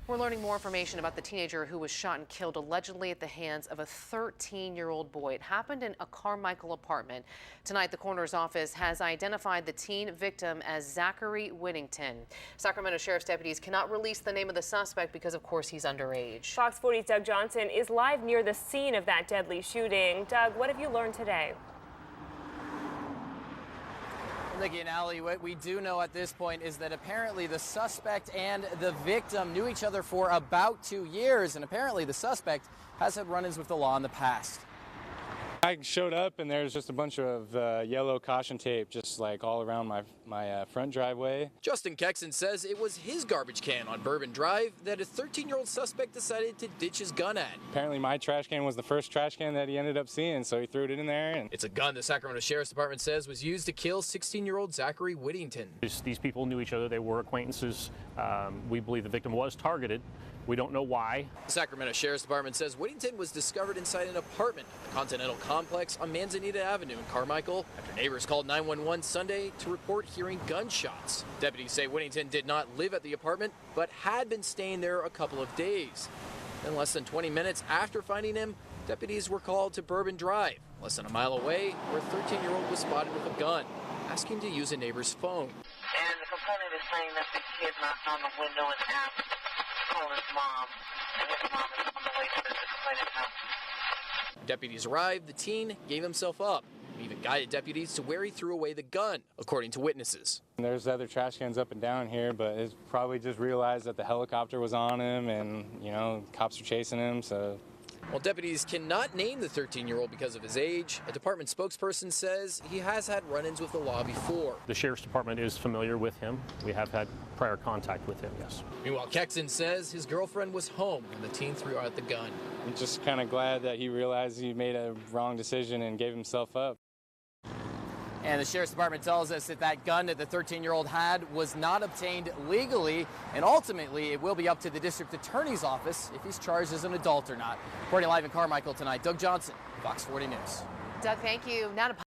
We're learning more information about the teenager who was shot and killed allegedly at the hands of a 13-year-old boy. It happened in a Carmichael apartment. Tonight, the coroner's office has identified the teen victim as Zachary Whittington. Sacramento Sheriff's deputies cannot release the name of the suspect because, of course, he's underage. Fox 40's Doug Johnson is live near the scene of that deadly shooting. Doug, what have you learned today? Nikki and Allie, what we do know at this point is that apparently the suspect and the victim knew each other for about 2 years, and apparently the suspect has had run-ins with the law in the past. I showed up and there's just a bunch of yellow caution tape just like all around my front driveway. Justin Kexon says it was his garbage can on Bourbon Drive that a 13-year-old suspect decided to ditch his gun at. Apparently my trash can was the first trash can that he ended up seeing, so he threw it in there. And it's a gun the Sacramento Sheriff's Department says was used to kill 16-year-old Zachary Whittington. These people knew each other. They were acquaintances. We believe the victim was targeted. We don't know why. The Sacramento Sheriff's Department says Whittington was discovered inside an apartment at the Continental Complex on Manzanita Avenue in Carmichael after neighbors called 911 Sunday to report hearing gunshots. Deputies say Whittington did not live at the apartment, but had been staying there a couple of days. Then less than 20 minutes after finding him, deputies were called to Bourbon Drive, less than a mile away, where a 13-year-old was spotted with a gun, asking to use a neighbor's phone. And the complainant is saying that the kid knocked on the window and asked his mom, and his mom is on the way to the complainant's house. Deputies arrived, the teen gave himself up, and even guided deputies to where he threw away the gun, according to witnesses. There's other trash cans up and down here, but it's probably just realized that the helicopter was on him and, you know, cops are chasing him, so. While deputies cannot name the 13-year-old because of his age, a department spokesperson says he has had run-ins with the law before. The Sheriff's Department is familiar with him. We have had prior contact with him, yes. Meanwhile, Kexon says his girlfriend was home when the teen threw out the gun. I'm just kind of glad that he realized he made a wrong decision and gave himself up. And the Sheriff's Department tells us that that gun that the 13-year-old had was not obtained legally, and ultimately it will be up to the district attorney's office if he's charged as an adult or not. Reporting live in Carmichael tonight, Doug Johnson, Fox 40 News. Doug, thank you. Now to